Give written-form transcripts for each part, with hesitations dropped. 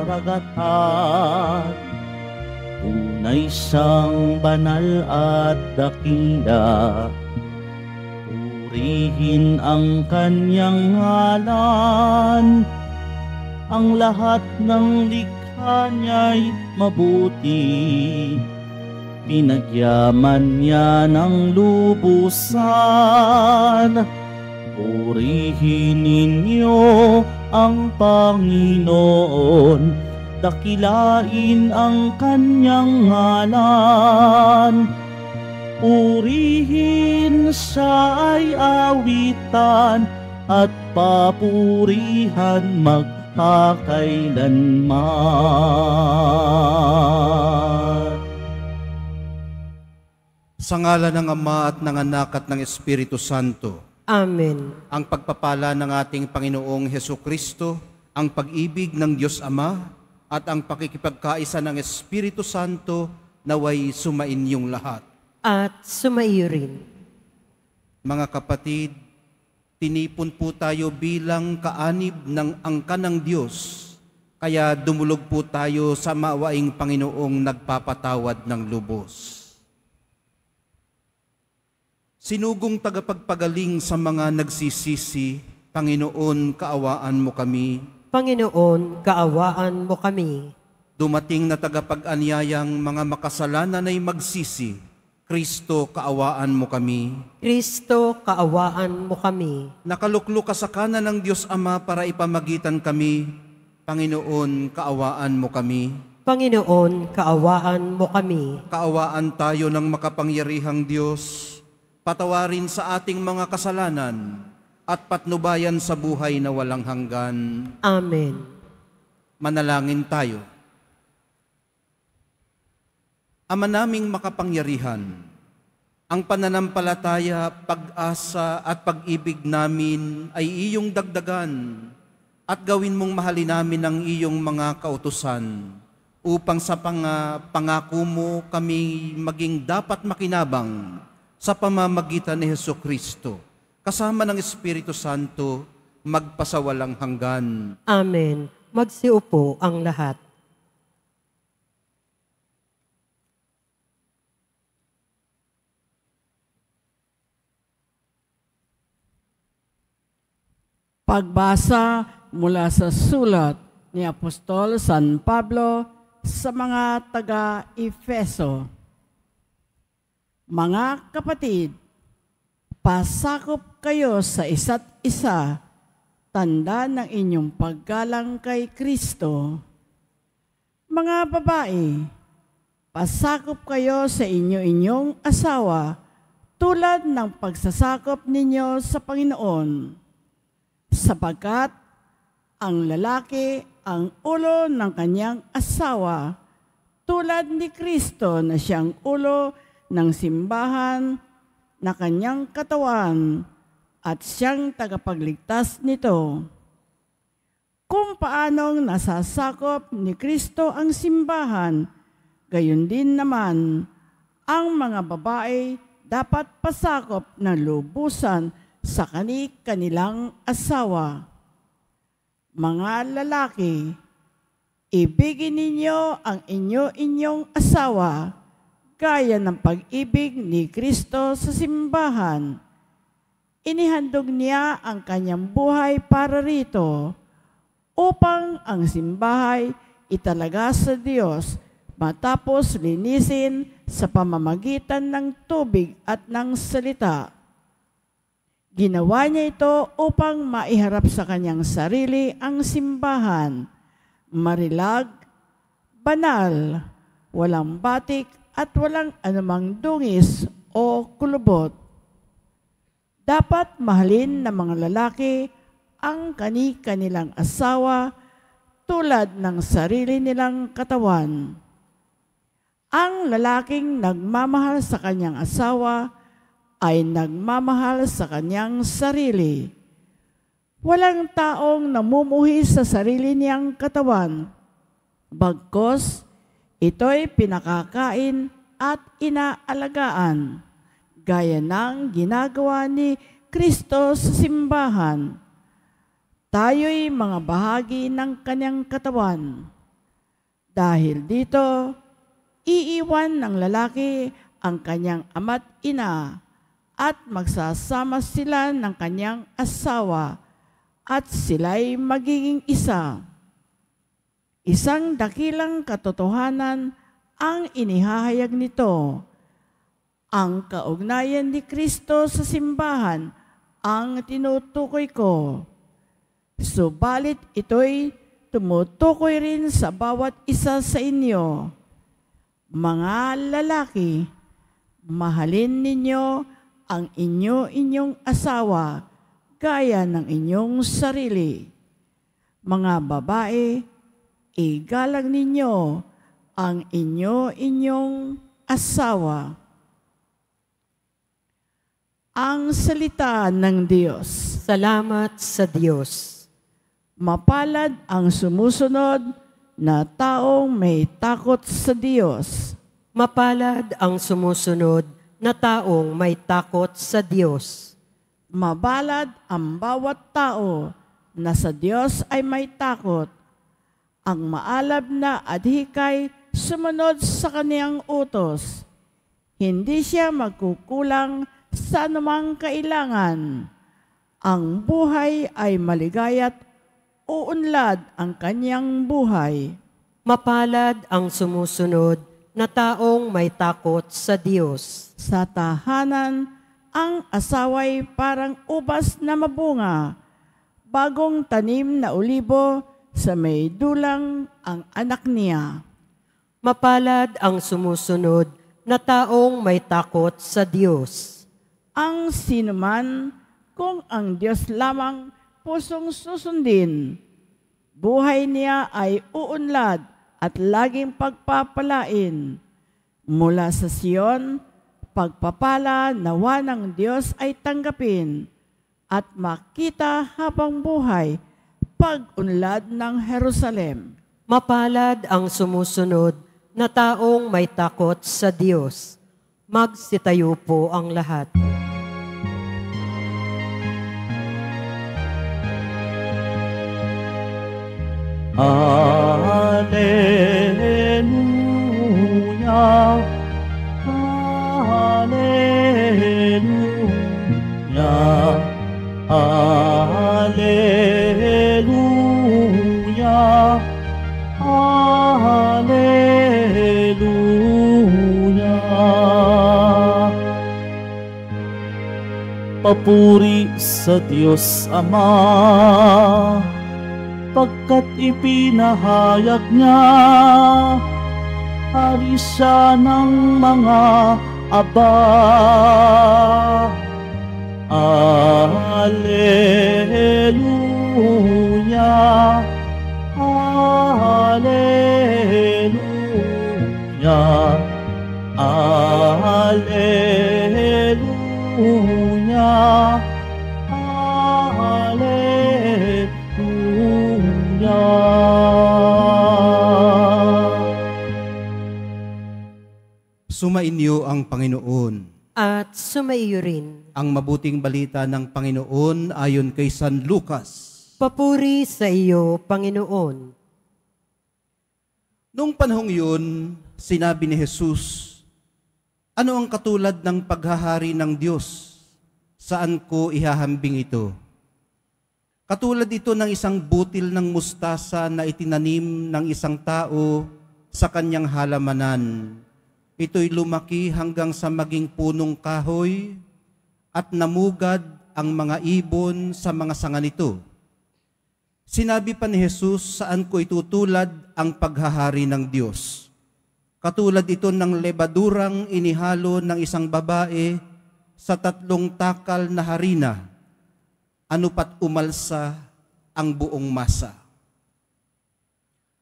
karagatan. Tunay siyang banal at dakila, purihin ang kanyang ngalan. Ang lahat ng likha niya'y mabuti, pinagyaman niya ng lubusan. Purihin ninyo ang Panginoon, dakilain ang kanyang ngalan. Purihin siya ay awitan at papurihan magpakailanman. Sa ngalan ng Ama at ng Anak at ng Espiritu Santo. Amen. Ang pagpapala ng ating Panginoong Hesukristo, ang pag-ibig ng Diyos Ama, at ang pakikipagkaisa ng Espiritu Santo naway sumainyong lahat. At sumaiyo rin. Mga kapatid, tinipon po tayo bilang kaanib ng angkan ng Diyos, kaya dumulog po tayo sa maawaing Panginoong nagpapatawad ng lubos. Sinugong tagapagpagaling sa mga nagsisisi, Panginoon, kaawaan mo kami. Panginoon, kaawaan mo kami. Dumating na tagapag-anyayang mga makasalanan ay magsisi, Kristo, kaawaan mo kami. Kristo, kaawaan mo kami. Nakaluklok ka sa kanan ng Diyos Ama para ipamagitan kami, Panginoon, kaawaan mo kami. Panginoon, kaawaan mo kami. Kaawaan tayo ng makapangyarihang Diyos, patawarin sa ating mga kasalanan at patnubayan sa buhay na walang hanggan. Amen. Manalangin tayo. Ama naming makapangyarihan, ang pananampalataya, pag-asa at pag-ibig namin ay iyong dagdagan at gawin mong mahalin namin ang iyong mga kautusan upang sa pangako mo kami maging dapat makinabang sa pamamagitan ni Hesukristo, kasama ng Espiritu Santo, magpasawalang hanggan. Amen. Magsiupo ang lahat. Pagbasa mula sa sulat ni Apostol San Pablo sa mga taga-Efeso. Mga kapatid, pasakop kayo sa isa't isa, tanda ng inyong paggalang kay Kristo. Mga babae, pasakop kayo sa inyo-inyong asawa tulad ng pagsasakop ninyo sa Panginoon, sapagkat ang lalaki ang ulo ng kanyang asawa tulad ni Kristo na siyang ulo ng simbahan na kanyang katawan at siyang tagapagligtas nito. Kung paanong nasasakop ni Kristo ang simbahan, gayon din naman ang mga babae dapat pasakop ng lubusan sa kanilang asawa. Mga lalaki, ibigin ninyo ang inyo-inyong asawa gaya ng pag-ibig ni Kristo sa simbahan. Inihandog niya ang kanyang buhay para rito upang ang simbahay italaga sa Diyos matapos linisin sa pamamagitan ng tubig at ng salita. Ginawa niya ito upang maiharap sa kanyang sarili ang simbahan, marilag, banal, walang batik at walang anumang dungis o kulubot. Dapat mahalin ng mga lalaki ang kanilang asawa tulad ng sarili nilang katawan. Ang lalaking nagmamahal sa kanyang asawa ay nagmamahal sa kanyang sarili. Walang taong namumuhi sa sarili niyang katawan, bagkus ito'y pinakakain at inaalagaan, gaya ng ginagawa ni Kristo sa simbahan. tayo'y mga bahagi ng kanyang katawan. Dahil dito, iiwan ng lalaki ang kanyang ama't ina at magsasama sila ng kanyang asawa at sila'y magiging isa. Isang dakilang katotohanan ang inihahayag nito. Ang kaugnayan ni Kristo sa simbahan ang tinutukoy ko. Subalit ito'y tumutukoy rin sa bawat isa sa inyo. Mga lalaki, mahalin ninyo ang inyong asawa gaya ng inyong sarili. Mga babae, igalang ninyo ang inyong asawa. Ang salita ng Diyos. Salamat sa Diyos. Mapalad ang sumusunod na taong may takot sa Diyos. Mapalad ang sumusunod na taong may takot sa Diyos. Mabalad ang bawat tao na sa Diyos ay may takot. Ang maalab na adhikay sumunod sa kaniyang utos. Hindi siya magkukulang sa anumang kailangan. Ang buhay ay maligaya't uunlad ang kanyang buhay. Mapalad ang sumusunod na taong may takot sa Diyos. Sa tahanan, ang asaway parang ubas na mabunga, bagong tanim na olibo sa may dulang ang anak niya. Mapalad ang sumusunod na taong may takot sa Diyos. Ang sinuman, kung ang Diyos lamang pusong susundin, buhay niya ay uunlad at laging pagpapalain. Mula sa Sion, pagpapala nawa ng Diyos ay tanggapin at makita habang buhay pag-unlad ng Jerusalem. Mapalad ang sumusunod na taong may takot sa Diyos. Magsitayo po ang lahat. Alleluia, Alleluia, Alleluia, Alleluia. Papuri sa Diyos Ama, pagkat ipinahayag niya, hari siya ng mga aba. Alleluia, Alleluia, Alleluia, Alleluia. Sumainyo ang Panginoon. At sumaiyo rin. Ang mabuting balita ng Panginoon ayon kay San Lucas. Papuri sa iyo, Panginoon. Noong panahong yun, sinabi ni Jesus, ano ang katulad ng paghahari ng Diyos? Saan ko ihahambing ito? Katulad ito ng isang butil ng mustasa na itinanim ng isang tao sa kanyang halamanan. Ito'y lumaki hanggang sa maging punong kahoy at namugad ang mga ibon sa mga sanga nito. Sinabi pa ni Jesus, saan ko itutulad ang paghahari ng Diyos? Katulad ito ng lebadurang inihalo ng isang babae sa 3 takal na harina, ano pat umalsa ang buong masa.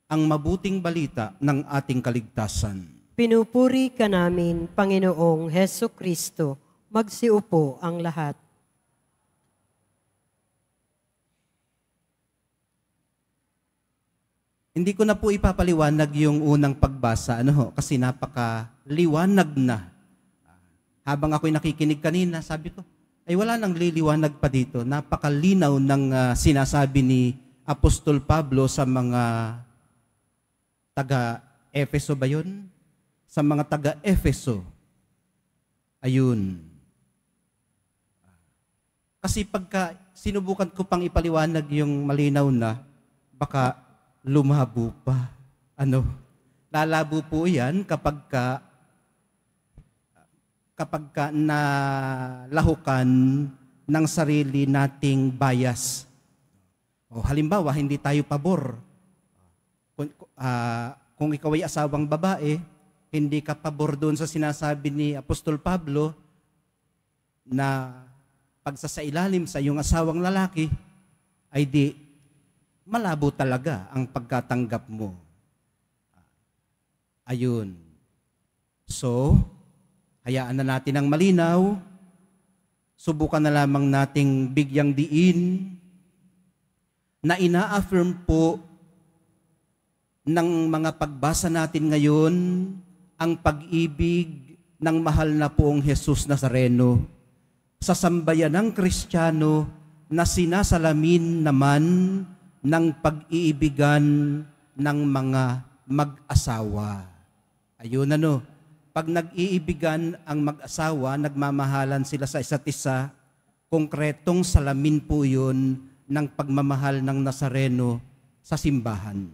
Ang mabuting balita ng ating kaligtasan. Pinupuri ka namin, Panginoong Heso Kristo. Magsiupo ang lahat. Hindi ko na po ipapaliwanag yung unang pagbasa, kasi napakaliwanag na. Habang ako'y nakikinig kanina, sabi ko, ay wala nang liliwanag pa dito. Napakalinaw ng sinasabi ni Apostol Pablo sa mga taga-Efeso ba yun? Sa mga taga-Efeso. Ayun. Kasi pagka sinubukan ko pang ipaliwanag yung malinaw na, baka lumabo pa. Lalabo po yan kapag ka nalahukan ng sarili nating bias. Halimbawa, hindi tayo pabor. Kung ikaw ay asawang babae, hindi ka pabor doon sa sinasabi ni Apostol Pablo na pagsasailalim sa iyong asawang lalaki, ay di malabo talaga ang pagkatanggap mo. Ayun. So, hayaan na natin ang malinaw, subukan na lamang nating bigyang diin na ina-affirm po ng mga pagbasa natin ngayon ang pag-ibig ng mahal na poong Jesus Nazareno sa sambayan ng Kristiyano na sinasalamin naman ng pag-iibigan ng mga mag-asawa. Ayun pag nag-iibigan ang mag-asawa, nagmamahalan sila sa isa't isa, konkretong salamin po yun ng pagmamahal ng Nazareno sa simbahan,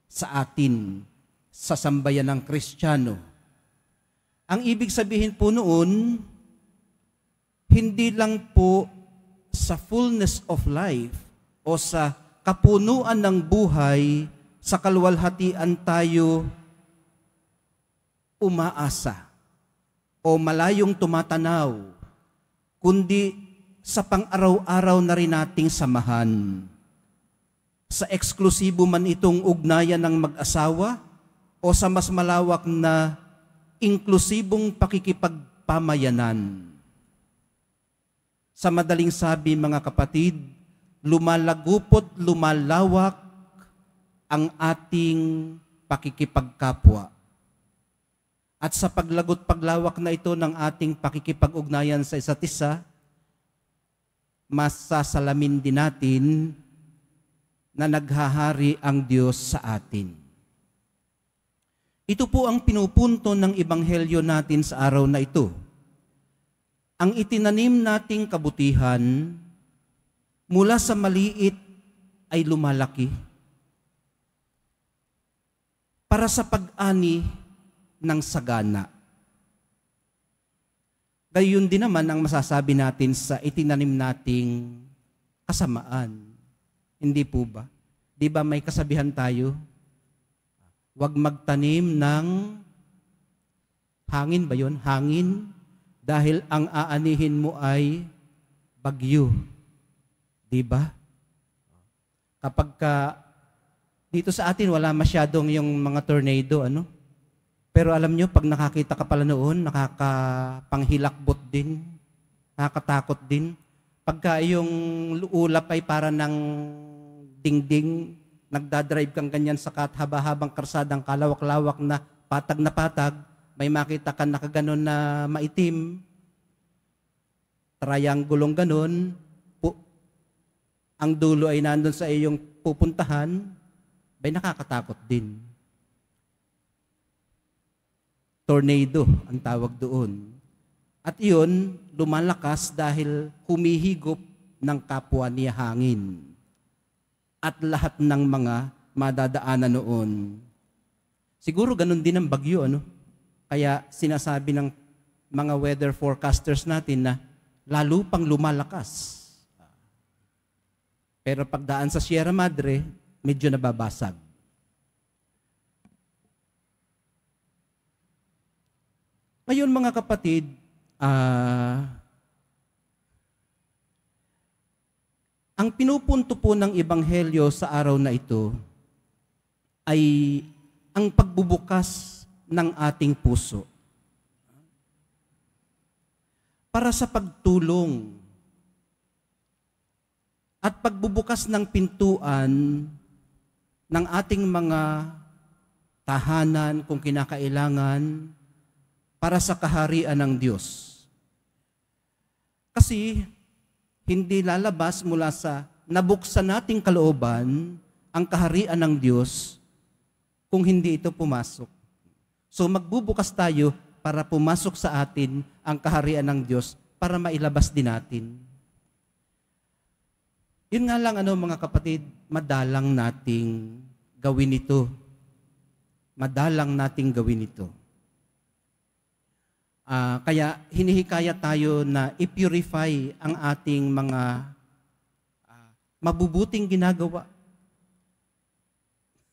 sa atin, sa sambayan ng Kristiyano. Ang ibig sabihin po noon, hindi lang po sa fullness of life o sa kapunuan ng buhay, sa kaluwalhatian tayo umaasa o malayong tumatanaw, kundi sa pang-araw-araw na rin nating samahan. Sa eksklusibo man itong ugnayan ng mag-asawa o sa mas malawak na inklusibong pakikipagpamayanan. Sa madaling sabi mga kapatid, lumalagupot, lumalawak ang ating pakikipagkapwa. At sa paglagot paglawak na ito ng ating pakikipag-ugnayan sa isa't isa, masasalamin din natin na naghahari ang Diyos sa atin. Ito po ang pinupunto ng Ebanghelyo natin sa araw na ito. Ang itinanim nating kabutihan mula sa maliit ay lumalaki para sa pag-ani ng sagana. Gayon din naman ang masasabi natin sa itinanim nating kasamaan. Hindi po ba? Di ba may kasabihan tayo? Huwag magtanim ng hangin ba yun? Hangin, dahil ang aanihin mo ay bagyo. Di ba? Kapag dito sa atin wala masyadong yung mga tornado, Pero alam nyo, pag nakakita ka pala noon, nakakapanghilakbot din, nakakatakot din. Pagka yung ulap ay para ng dingding, nagdadrive kang ganyan sa haba-habang karsadang kalawak-lawak na patag, may makita ka nakaganon na maitim, triangulong ganon, ang dulo ay nandun sa iyong pupuntahan, may nakakatakot din. Tornado ang tawag doon. At iyon, lumalakas dahil humihigop ng kapwa niya hangin. At lahat ng mga madadaanan noon. Siguro ganun din ang bagyo, Kaya sinasabi ng mga weather forecasters natin na lalo pang lumalakas. Pero pagdaan sa Sierra Madre, medyo nababasag. Ngayon mga kapatid, ang pinupunto po ng Ebanghelyo sa araw na ito ay ang pagbubukas ng ating puso para sa pagtulong at pagbubukas ng pintuan ng ating mga tahanan kung kinakailangan para sa kaharian ng Diyos. Kasi hindi lalabas mula sa nabuksan nating kalooban ang kaharian ng Diyos kung hindi ito pumasok. So magbubukas tayo para pumasok sa atin ang kaharian ng Diyos para mailabas din natin. Yun nga lang mga kapatid, madalang nating gawin ito. Madalang nating gawin ito. Kaya hinihikayat tayo na i-purify ang ating mga mabubuting ginagawa.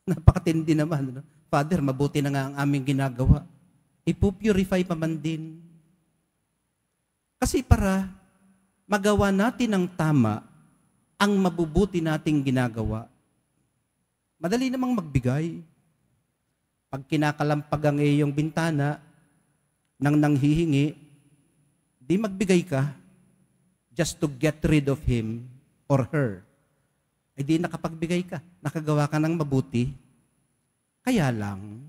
Napakatindi naman. No? Father, mabuti na nga ang aming ginagawa. Ipupurify pa man din. Kasi para magawa natin ng tama ang mabubuti nating ginagawa, madali namang magbigay. Pag kinakalampag ang iyong bintana, nang nanghihingi, di magbigay ka just to get rid of him or her. Ay di nakapagbigay ka, nakagawa ka ng mabuti. Kaya lang,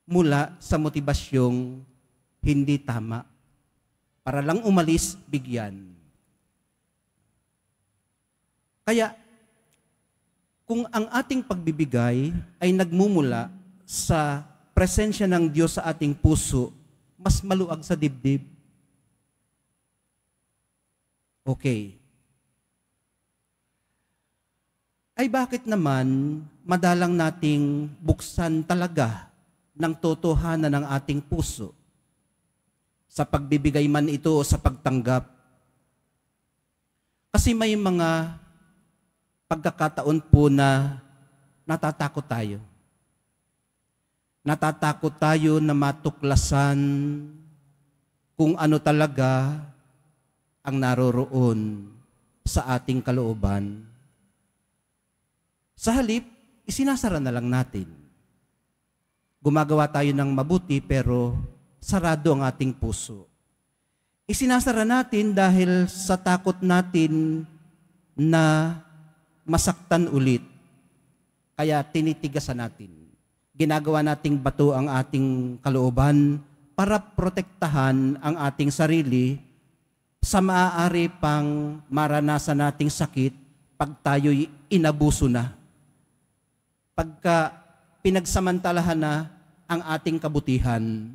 mula sa motibasyong hindi tama, para lang umalis, bigyan. Kaya, kung ang ating pagbibigay ay nagmumula sa presensya ng Diyos sa ating puso, mas maluag sa dibdib. Okay. Ay bakit naman madalang nating buksan talaga ng totohanan ng ating puso sa pagbibigay man ito o sa pagtanggap? Kasi may mga pagkakataon po na natatakot tayo. Natatakot tayo na matuklasan kung ano talaga ang naroroon sa ating kalooban. Sa halip, isinasara na lang natin. Gumagawa tayo ng mabuti pero sarado ang ating puso. Isinasara natin dahil sa takot natin na masaktan ulit. Kaya tinitigasan natin. Ginagawa nating bato ang ating kalooban para protektahan ang ating sarili sa maaari pang maranasan nating sakit pag tayo'y inabuso na. Pagka pinagsamantalahan na ang ating kabutihan.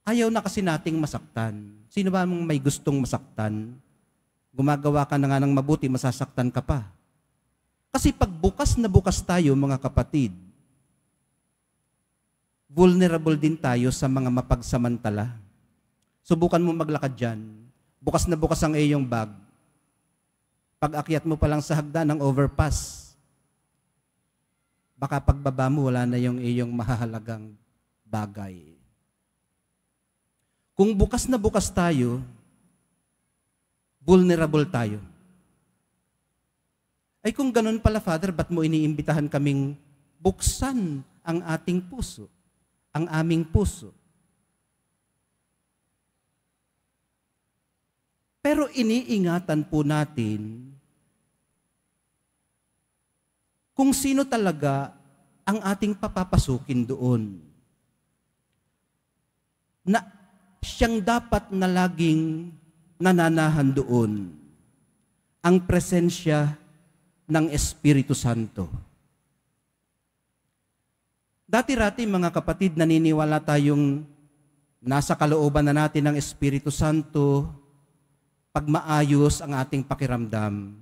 Ayaw na kasi nating masaktan. Sino ba mong may gustong masaktan? Gumagawa ka na nga ng mabuti, masasaktan ka pa. Kasi pag bukas na bukas tayo, mga kapatid, vulnerable din tayo sa mga mapagsamantala. Subukan mo maglakad dyan. Bukas na bukas ang iyong bag. Pag akyat mo pa lang sa hagdan ng overpass, baka pagbaba mo, wala na yung iyong mahahalagang bagay. Kung bukas na bukas tayo, vulnerable tayo. Ay kung ganun pala, Father, ba't mo iniimbitahan kaming buksan ang ating puso, ang aming puso? Pero iniingatan po natin kung sino talaga ang ating papapasukin doon. Na siyang dapat na laging nananahan doon. Ang presensya ng Espiritu Santo. Dati-rati mga kapatid, naniniwala tayong nasa kalooban na natin ng Espiritu Santo pag maayos ang ating pakiramdam.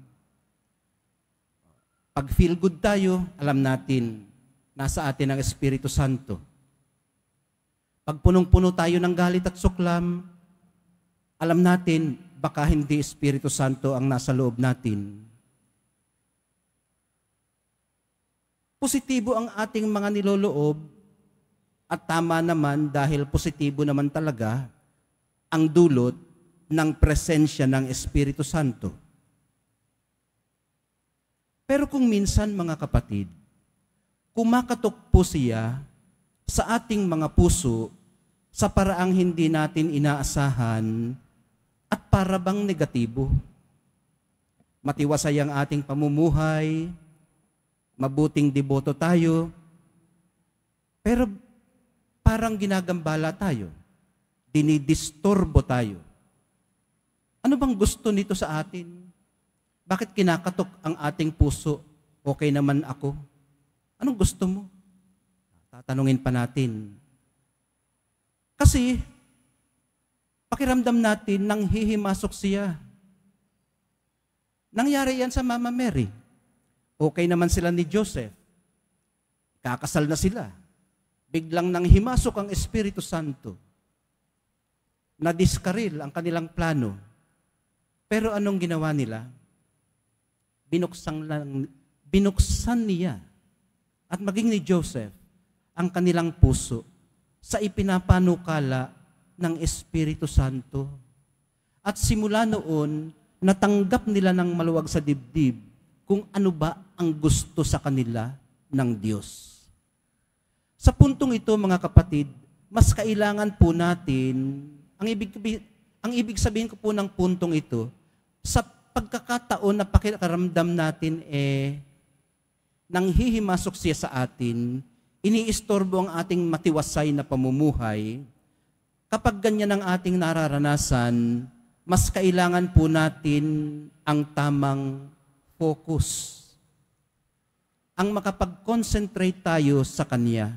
Pag feel good tayo, alam natin, nasa atin ang Espiritu Santo. Pag punong-puno tayo ng galit at suklam, alam natin, baka hindi Espiritu Santo ang nasa loob natin. Positibo ang ating mga niloloob at tama naman dahil positibo naman talaga ang dulot ng presensya ng Espiritu Santo. Pero kung minsan mga kapatid, kumakatok po siya sa ating mga puso sa paraang hindi natin inaasahan at para bang negatibo. Matiwasay ang ating pamumuhay, mabuting deboto tayo, pero parang ginagambala tayo. dinidisturbo tayo. Ano bang gusto nito sa atin? Bakit kinakatok ang ating puso? Okay naman ako. Anong gusto mo? Tatanungin pa natin. Kasi, pakiramdam natin nang hihimasok siya. Nangyari yan sa Mama Mary. Okay naman sila ni Joseph. Kakasal na sila. Biglang nang himasok ang Espiritu Santo. Nadiskaril ang kanilang plano. Pero anong ginawa nila? Binuksan niya at maging ni Joseph ang kanilang puso sa ipinapanukala ng Espiritu Santo. At simula noon, natanggap nila ng maluwag sa dibdib kung ano ba ang gusto sa kanila ng Diyos. Sa puntong ito, mga kapatid, mas kailangan po natin, ang ibig sabihin ko po ng puntong ito, sa pagkakataon na pakiramdam natin nang hihimasok siya sa atin, iniistorbo ang ating matiwasay na pamumuhay, kapag ganyan ang ating nararanasan, mas kailangan po natin ang tamang focus. Ang makapag-concentrate tayo sa Kanya.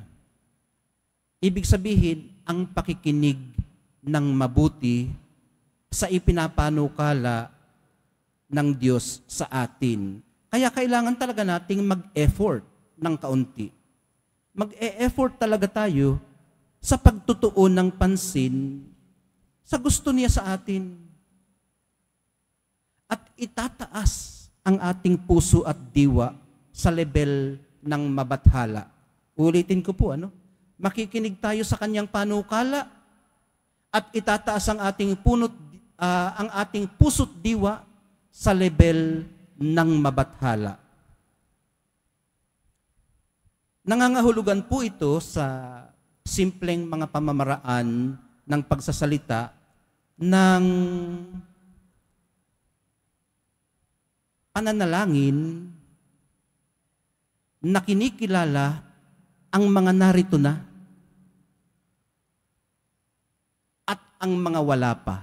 Ibig sabihin, ang pakikinig ng mabuti sa ipinapanukala ng Diyos sa atin. Kaya kailangan talaga nating mag-effort ng kaunti. Mag-e-effort talaga tayo sa pagtutuon ng pansin sa gusto niya sa atin. At itataas ang ating puso at diwa sa level ng mabathala. Ulitin ko po, makikinig tayo sa kanyang panukala at itataas ang ating puso't diwa sa level ng mabathala. Nangangahulugan po ito sa simpleng mga pamamaraan ng pagsasalita ng pananalangin na kinikilala ang mga narito na at ang mga wala pa.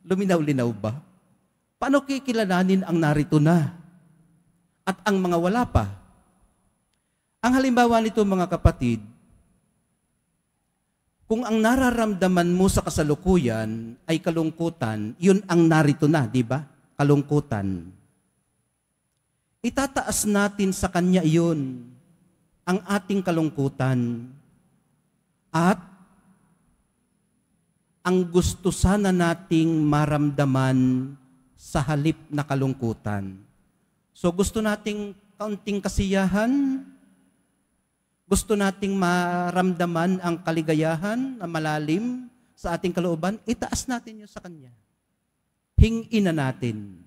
Luminaw-linaw ba? Paano kikilalanin ang narito na at ang mga wala pa? Ang halimbawa nito, mga kapatid, kung ang nararamdaman mo sa kasalukuyan ay kalungkutan, yun ang narito na, di ba? Kalungkutan. Itataas natin sa Kanya iyon, ang ating kalungkutan. At ang gusto sana nating maramdaman sa halip na kalungkutan. So gusto nating kaunting kasiyahan, gusto nating maramdaman ang kaligayahan na malalim sa ating kalooban, itaas natin yun sa Kanya. Hingin na natin.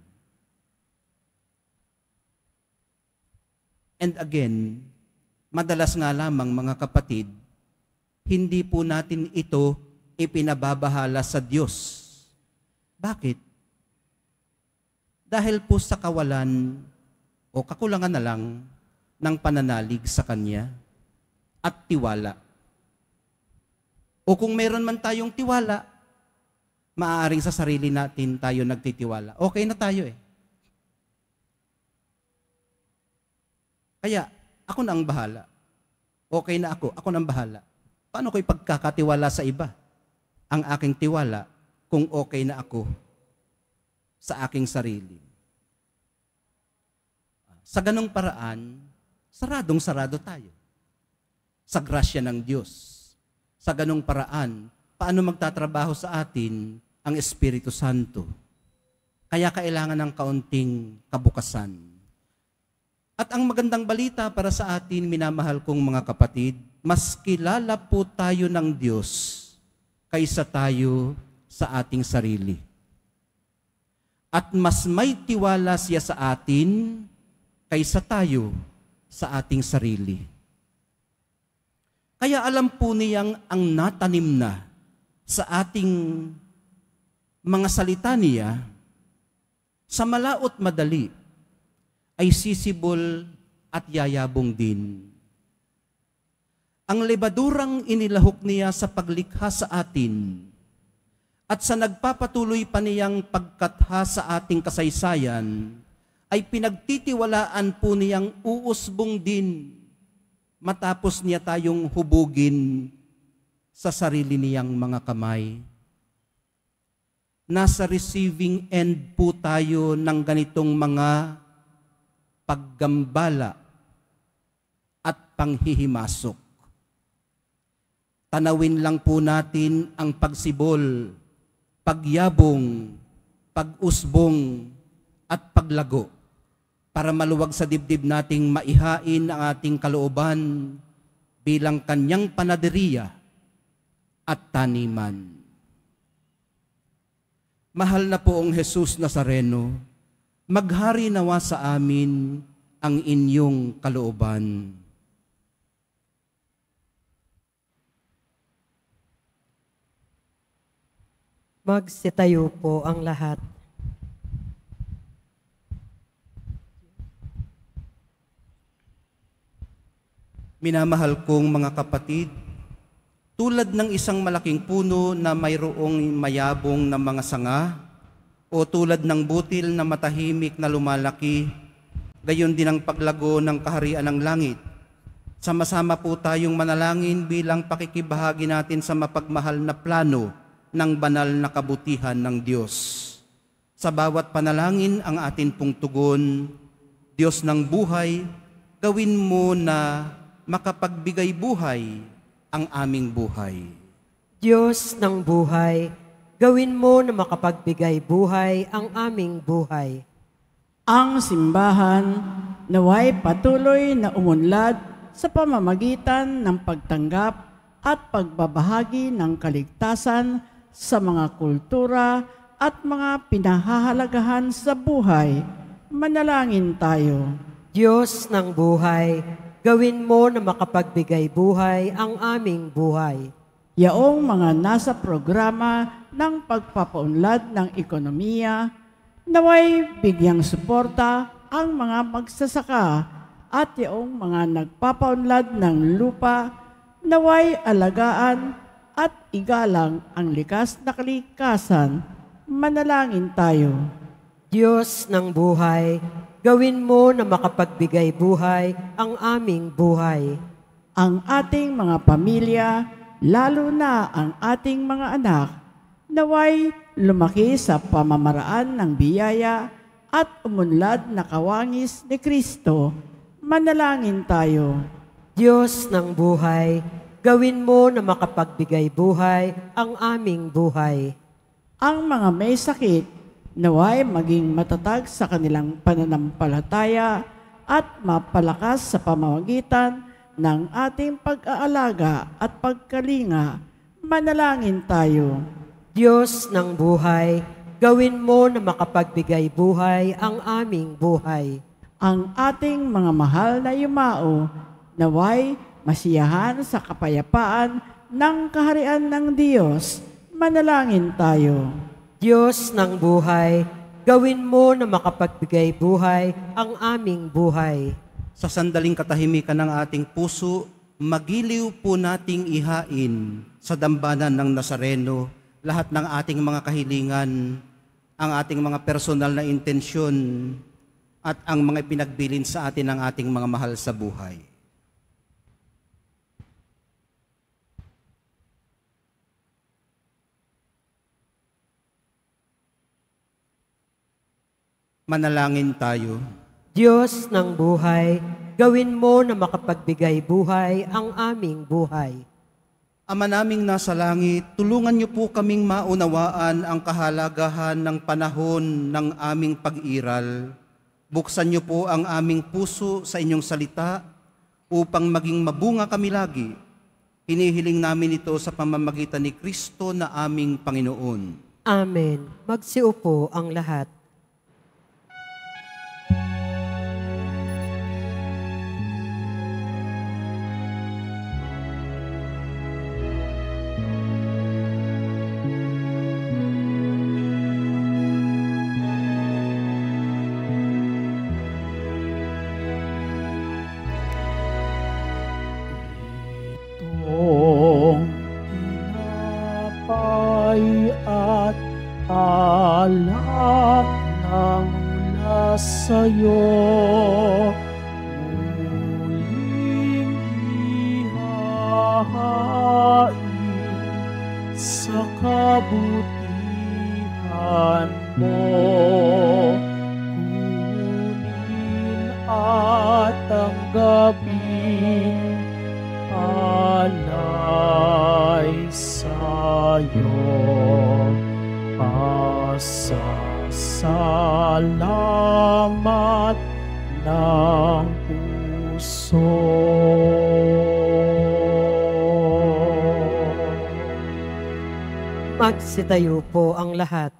And again, madalas nga lamang mga kapatid, hindi po natin ito ipinababahala sa Diyos. Bakit? Dahil po sa kawalan o kakulangan na lang ng pananalig sa Kanya at tiwala. O kung meron man tayong tiwala, maaaring sa sarili natin tayo nagtitiwala. Okay na tayo Kaya, ako na ang bahala. Okay na ako na ang bahala. Paano ko ipagkakatiwala sa iba ang aking tiwala kung okay na ako sa aking sarili? Sa ganong paraan, saradong-sarado tayo sa grasya ng Diyos. Sa ganong paraan, paano magtatrabaho sa atin ang Espiritu Santo? Kaya kailangan ng kaunting kabukasan. At ang magandang balita para sa atin, minamahal kong mga kapatid, mas kilala po tayo ng Diyos kaysa tayo sa ating sarili. At mas may tiwala siya sa atin kaysa tayo sa ating sarili. Kaya alam po niyang ang natanim na sa ating mga salita niya, sa malaot madali, ay sisibol at yayabong din. ang lebadurang inilahok niya sa paglikha sa atin at sa nagpapatuloy pa niyang pagkatha sa ating kasaysayan, ay pinagtitiwalaan po niyang uusbong din matapos niya tayong hubugin sa sarili niyang mga kamay. Nasa receiving end po tayo ng ganitong mga paggambala at panghihimasok. Tanawin lang po natin ang pagsibol, pagyabong, pag-usbong, at paglago para maluwag sa dibdib nating maihain ang ating kalooban bilang kanyang panaderiya at taniman. Mahal na poong Jesus Nazareno, maghari nawa sa amin ang inyong kalooban. Magsitayo po ang lahat. Minamahal kong mga kapatid, tulad ng isang malaking puno na mayroong mayabong na mga sanga, o tulad ng butil na matahimik na lumalaki, gayon din ang paglago ng kaharian ng langit. Sama-sama po tayong manalangin bilang pakikibahagi natin sa mapagmahal na plano ng banal na kabutihan ng Diyos. Sa bawat panalangin ang atin pong tugon, Diyos ng buhay, gawin mo na makapagbigay buhay ang aming buhay. Diyos ng buhay, gawin mo na makapagbigay buhay ang aming buhay. Ang simbahan naway patuloy na umunlad sa pamamagitan ng pagtanggap at pagbabahagi ng kaligtasan sa mga kultura at mga pinahahalagahan sa buhay. Manalangin tayo. Diyos ng buhay, gawin mo na makapagbigay buhay ang aming buhay. Yaong mga nasa programa ng pagpapaunlad ng ekonomiya, naway bigyang suporta ang mga magsasaka at yaong mga nagpapaunlad ng lupa, naway alagaan at igalang ang likas na kalikasan. Manalangin tayo. Diyos ng buhay, gawin mo na makapagbigay buhay ang aming buhay. Ang ating mga pamilya, lalo na ang ating mga anak, naway lumaki sa pamamaraan ng biyaya at umunlad na kawangis ni Kristo. Manalangin tayo. Diyos ng buhay, gawin mo na makapagbigay buhay ang aming buhay. Ang mga may sakit, naway maging matatag sa kanilang pananampalataya at mapalakas sa pamamagitan ng ating pag-aalaga at pagkalinga. Manalangin tayo. Diyos ng buhay, gawin mo na makapagbigay buhay ang aming buhay. Ang ating mga mahal na yumao, naway masiyahan sa kapayapaan ng kaharian ng Diyos. Manalangin tayo. Diyos ng buhay, gawin mo na makapagbigay buhay ang aming buhay. Sa sandaling katahimikan ng ating puso, magiliw po nating ihain sa dambana ng Nazareno lahat ng ating mga kahilingan, ang ating mga personal na intensyon, at ang mga pinagbilin sa atin ng ating mga mahal sa buhay. Manalangin tayo. Diyos ng buhay, gawin mo na makapagbigay buhay ang aming buhay. Ama naming nasa langit, tulungan niyo po kaming maunawaan ang kahalagahan ng panahon ng aming pag-iral. Buksan niyo po ang aming puso sa inyong salita upang maging mabunga kami lagi. Hinihiling namin ito sa pamamagitan ni Kristo na aming Panginoon. Amen. Magsiupo ang lahat. sa'yo. Muling ihahain sa kabutihan mo. Kunin at tanggapin alay sa'yo. Pasasalamat ng puso. Magsitayo po ang lahat.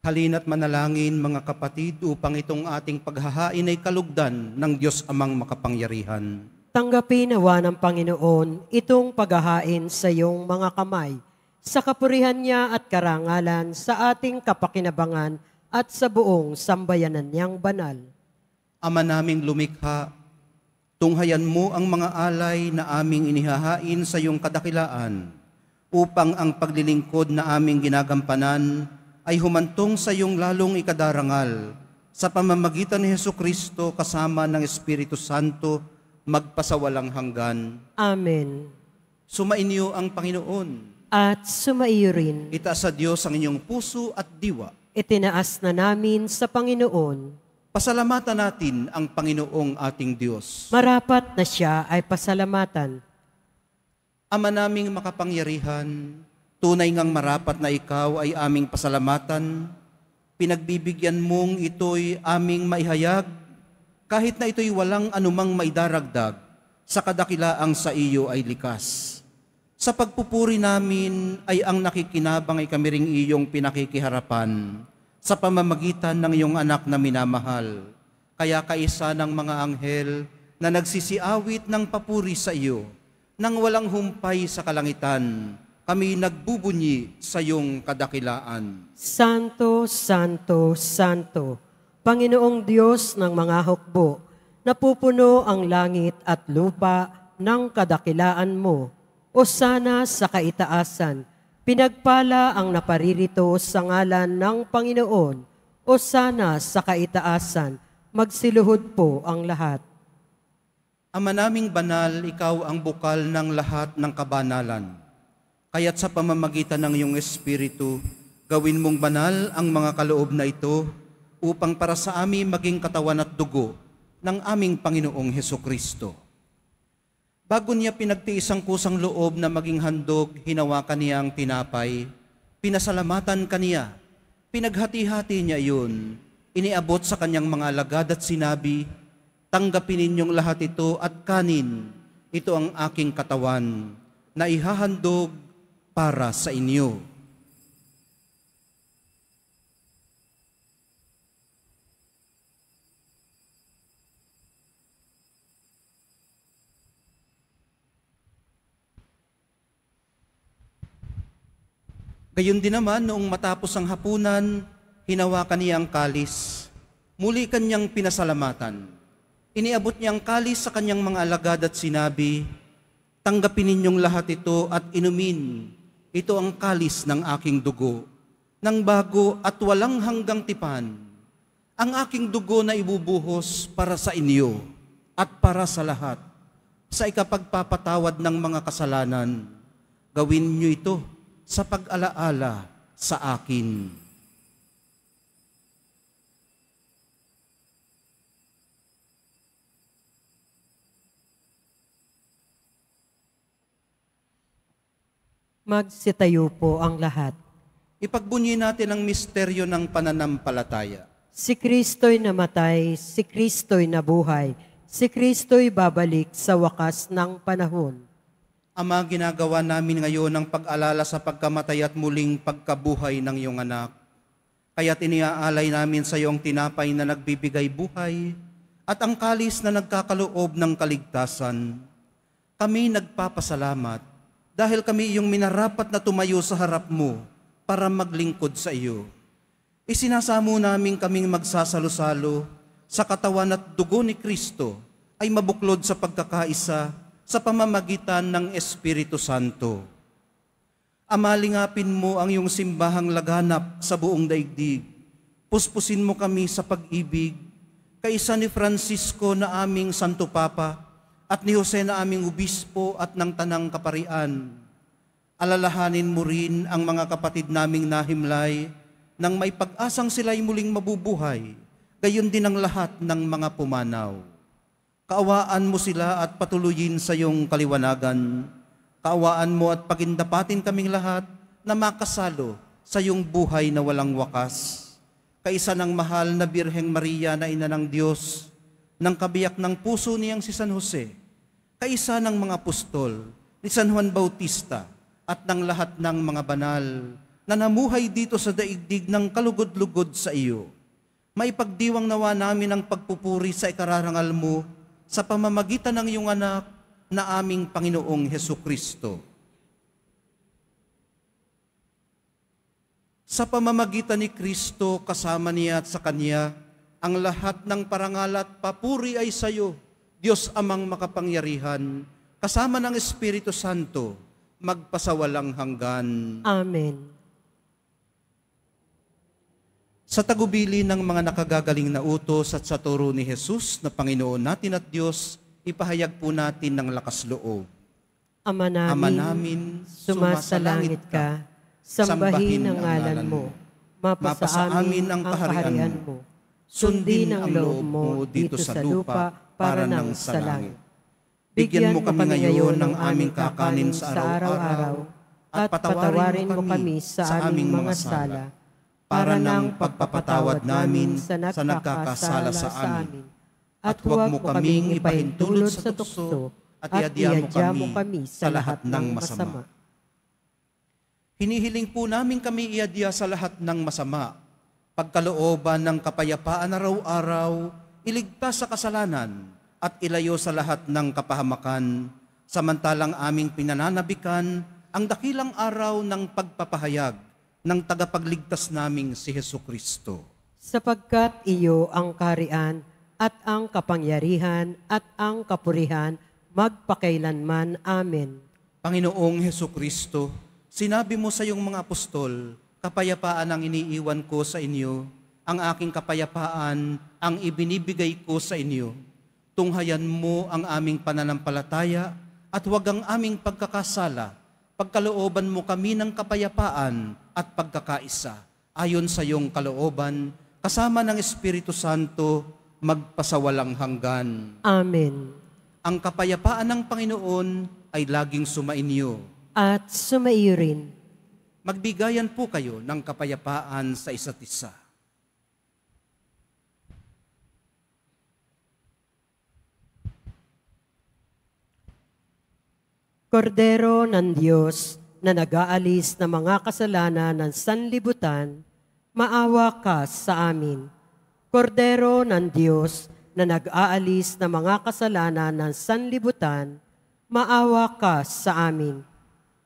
Halina't manalangin mga kapatid upang itong ating paghahain ay kalugdan ng Diyos Amang makapangyarihan. Tanggapin nawa ng Panginoon itong paghahain sa iyong mga kamay, sa kapurihan niya at karangalan sa ating kapakinabangan at sa buong sambayanan niyang banal. Ama naming lumikha, tunghayan mo ang mga alay na aming inihahain sa iyong kadakilaan, upang ang paglilingkod na aming ginagampanan ay humantong sa iyong lalong ikadarangal, sa pamamagitan ni Hesukristo kasama ng Espiritu Santo, magpasawalang hanggan. Amen. Sumainyo ang Panginoon. At sumaiyo rin, Itaas sa Diyos ang inyong puso at diwa. itinaas na namin sa Panginoon. Pasalamatan natin ang Panginoong ating Diyos. Marapat na siya ay pasalamatan. Ama naming makapangyarihan, tunay ngang marapat na ikaw ay aming pasalamatan. Pinagbibigyan mong ito'y aming maihayag, kahit na ito'y walang anumang maidaragdag, sa kadakilaang sa iyo ay likas. Sa pagpupuri namin ay ang nakikinabang ay kami ring iyong pinakikiharapan sa pamamagitan ng iyong anak na minamahal. Kaya kaisa ng mga anghel na nagsisiawit ng papuri sa iyo, nang walang humpay sa kalangitan, kami nagbubunyi sa iyong kadakilaan. Santo, Santo, Santo, Panginoong Diyos ng mga hukbo, napupuno ang langit at lupa ng kadakilaan mo. O sana sa kaitaasan, pinagpala ang naparirito sa ngalan ng Panginoon. O sana sa kaitaasan, magsiluhod po ang lahat. Ama naming banal, ikaw ang bukal ng lahat ng kabanalan. Kaya't sa pamamagitan ng iyong Espiritu, gawin mong banal ang mga kaloob na ito upang para sa amin maging katawan at dugo ng aming Panginoong Hesukristo. Bago niya pinagtiis ang kusang loob na maging handog, hinawakan niya ang tinapay, pinasalamatan kaniya, pinaghati-hati niya iyon, iniabot sa kanyang mga alagad at sinabi, tanggapin ninyong lahat ito at kanin, ito ang aking katawan, na ihahandog para sa inyo. Gayon din naman, noong matapos ang hapunan, hinawakan niya ang kalis. Muli kanyang pinasalamatan. Iniabot niya ang kalis sa kanyang mga alagad at sinabi, tanggapin ninyong lahat ito at inumin. Ito ang kalis ng aking dugo, ng bago at walang hanggang tipan. Ang aking dugo na ibubuhos para sa inyo at para sa lahat, sa ikapagpapatawad ng mga kasalanan. Gawin niyo ito sa pag-alaala sa akin. Magsitayo po ang lahat. Ipagbunyi natin ang misteryo ng pananampalataya. Si Kristo'y namatay, si Kristo'y nabuhay, si Kristo'y babalik sa wakas ng panahon. Ama, ginagawa namin ngayon ang pag-alala sa pagkamatay at muling pagkabuhay ng iyong anak. Kaya't iniaalay namin sa iyong tinapay na nagbibigay buhay at ang kalis na nagkakaloob ng kaligtasan. Kami nagpapasalamat dahil kami iyong minarapat na tumayo sa harap mo para maglingkod sa iyo. Isinasamo namin kaming magsasalo-salo sa katawan at dugo ni Kristo ay mabuklod sa pagkakaisa sa pamamagitan ng Espiritu Santo. Ama, lingapin mo ang iyong simbahang laganap sa buong daigdig. Puspusin mo kami sa pag-ibig, kaisa ni Francisco na aming Santo Papa at ni Jose na aming Obispo at ng Tanang Kaparian. Alalahanin mo rin ang mga kapatid naming nahimlay nang may pag-asang sila'y muling mabubuhay, gayon din ang lahat ng mga pumanaw. Kaawaan mo sila at patuloyin sa iyong kaliwanagan. Kaawaan mo at pagindapatin kaming lahat na makasalo sa iyong buhay na walang wakas. Kaisa ng mahal na Birheng Maria na ina ng Diyos, ng kabiyak ng puso niyang si San Jose, kaisa ng mga apostol, ni San Juan Bautista, at ng lahat ng mga banal na namuhay dito sa daigdig ng kalugod-lugod sa iyo. Maipagdiwang nawa namin ang pagpupuri sa ikararangal mo sa pamamagitan ng iyong anak na aming Panginoong Hesukristo. Sa pamamagitan ni Kristo, kasama niya at sa Kanya, ang lahat ng parangal at papuri ay sa iyo, Diyos Amang makapangyarihan, kasama ng Espiritu Santo, magpasawalang hanggan. Amen. Sa tagubili ng mga nakagagaling na utos at sa turo ni Jesus na Panginoon natin at Diyos, ipahayag po natin ng lakas loob. Ama namin, sumasalangit ka, sambahin ang ngalan mo, mapasa amin ang kaharian mo, sundin ang loob mo dito sa lupa para ng sa langit. Bigyan mo kami ngayon ng aming kakanin sa araw-araw, at patawarin mo kami sa aming mga sala, para ng pagpapatawad namin sa nagkakasala sa amin. At huwag mo kaming ipahintulot sa tukso, at iadya mo kami sa lahat ng masama. Hinihiling po namin kami iadya sa lahat ng masama, pagkalooban ng kapayapaan araw-araw, iligtas sa kasalanan, at ilayo sa lahat ng kapahamakan, samantalang aming pinananabikan ang dakilang araw ng pagpapahayag ng tagapagligtas naming si Hesukristo. Sapagkat iyo ang kaharian at ang kapangyarihan at ang kapurihan magpakailanman. Amen. Panginoong Hesukristo, sinabi mo sa iyong mga apostol, kapayapaan ang iniiwan ko sa inyo, ang aking kapayapaan ang ibinibigay ko sa inyo. Tunghayan mo ang aming pananampalataya at huwag ang aming pagkakasala. Pagkalooban mo kami ng kapayapaan at pagkakaisa, ayon sa iyong kalooban, kasama ng Espiritu Santo, magpasawalang hanggan. Amen. Ang kapayapaan ng Panginoon ay laging sumainyo. At sumaiyo rin. Magbigayan po kayo ng kapayapaan sa isa't isa. Kordero ng Diyos na nag-aalis ng mga kasalanan ng sanlibutan, maawa ka sa amin. Kordero ng Diyos na nag-aalis ng mga kasalanan ng sanlibutan, maawa ka sa amin.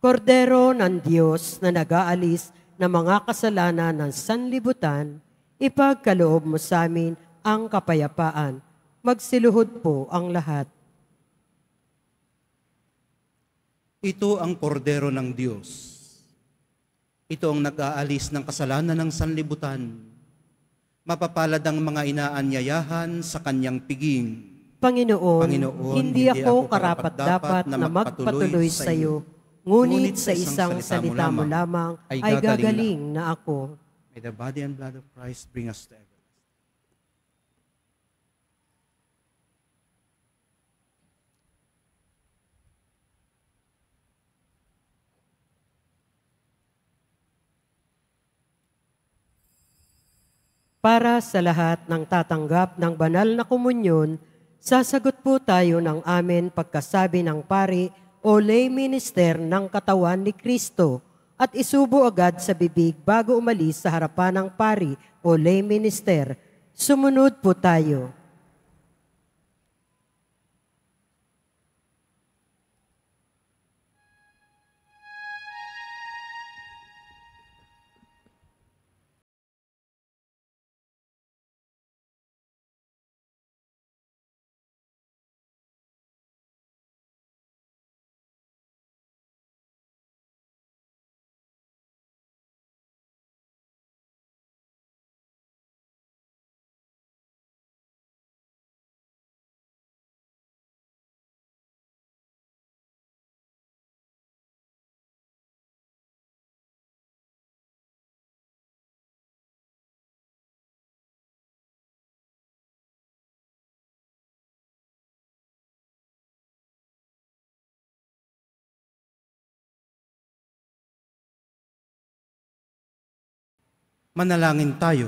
Kordero ng Diyos na nag-aalis ng mga kasalanan ng sanlibutan, ipagkaloob mo sa amin ang kapayapaan. Magsiluhod po ang lahat. Ito ang kordero ng Diyos. Ito ang nag-aalis ng kasalanan ng sanlibutan. Mapapalad ang mga inaanyayahan sa kanyang piging. Panginoon, hindi ako karapat-dapat na magpatuloy sa iyo, ngunit sa isang salita mo lamang ay gagaling na ako. May the body and blood of Christ bring us to everlasting. Para sa lahat ng tatanggap ng banal na komunyon, sasagot po tayo ng amen pagkasabi ng pari o lay minister ng katawan ni Kristo at isubo agad sa bibig bago umalis sa harapan ng pari o lay minister. Sumunod po tayo. Manalangin tayo.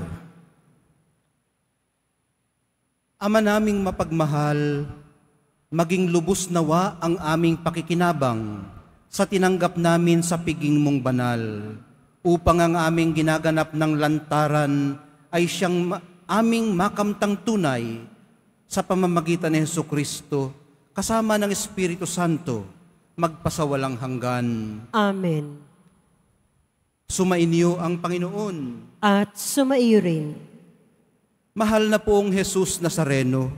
Ama naming mapagmahal, maging lubos nawa ang aming pakikinabang sa tinanggap namin sa piging mong banal, upang ang aming ginaganap ng lantaran ay siyang aming makamtang tunay sa pamamagitan ni Jesucristo, kasama ng Espiritu Santo, magpasawalang hanggan. Amen. Sumainyo ang Panginoon. At sumaiyo rin. Mahal na poong Jesus Nazareno,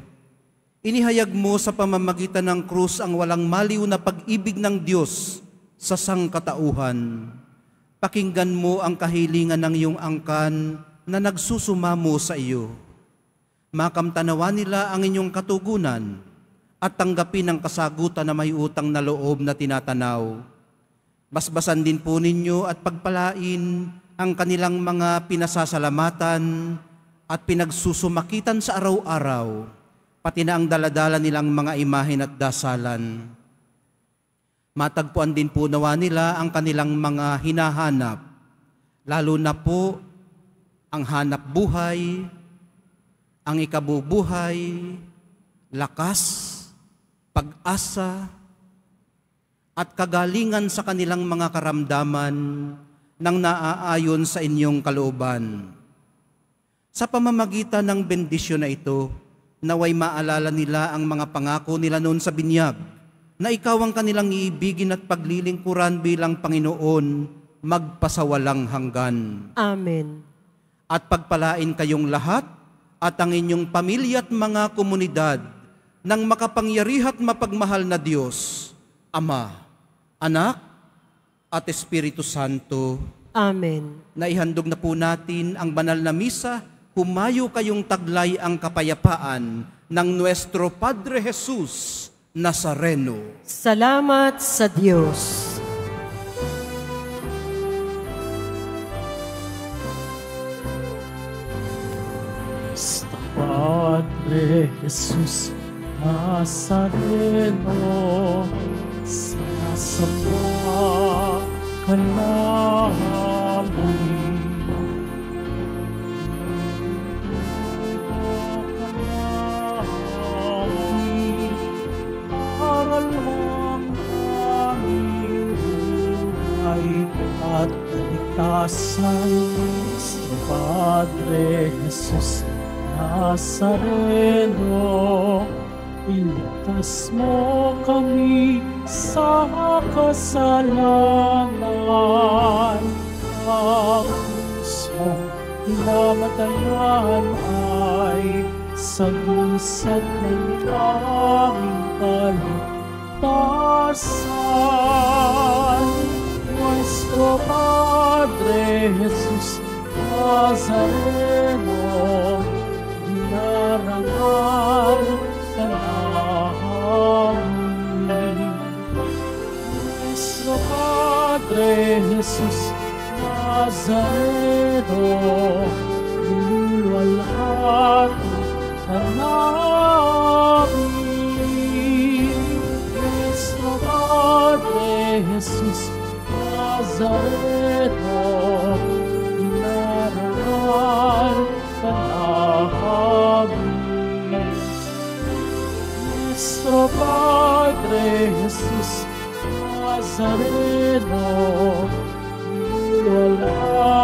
inihayag mo sa pamamagitan ng krus ang walang maliw na pag-ibig ng Diyos sa sangkatauhan. Pakinggan mo ang kahilingan ng iyong angkan na nagsusumamo sa iyo. Makamtanawa nila ang inyong katugunan at tanggapin ang kasagutan na may utang na loob na tinatanaw. Basbasan din po ninyo at pagpalain ang kanilang mga pinasasalamatan at pinagsusumakitan sa araw-araw, pati na ang daladala nilang mga imahen at dasalan. Matagpuan din po nawa nila ang kanilang mga hinahanap, lalo na po ang hanap buhay, ang ikabubuhay, lakas, pag-asa, at kagalingan sa kanilang mga karamdaman nang naaayon sa inyong kalooban. Sa pamamagitan ng bendisyon na ito, naway maalala nila ang mga pangako nila noon sa binyag, na ikaw ang kanilang iibigin at paglilingkuran bilang Panginoon, magpasawalang hanggan. Amen. At pagpalain kayong lahat at ang inyong pamilya at mga komunidad ng makapangyarihan at mapagmahal na Diyos, Ama, Anak, at Espiritu Santo. Amen. Naihandog na po natin ang banal na misa. Humayo kayong taglay ang kapayapaan ng Nuestro Padre Jesus Nazareno. Salamat sa Diyos. Padre Jesus Nazareno, sinasamba ka namin. Aral lang aming buhay at kaligtasan sa Padre Jesus Nazareno. Iligtas mo kami sa kasalanan. Ang puso namatayan ay sagusad ng aming kaligtasan. Nuestro Padre Jesus Nazareno, dinarangal ka namin. Nuestro Padre Jesus Nazareno, niluwalhati ka namin. Nuestro Padre Jesus Nazareno, dinarangal ka namin. Nuestro Padre Jesus Nazareno, niluwalhati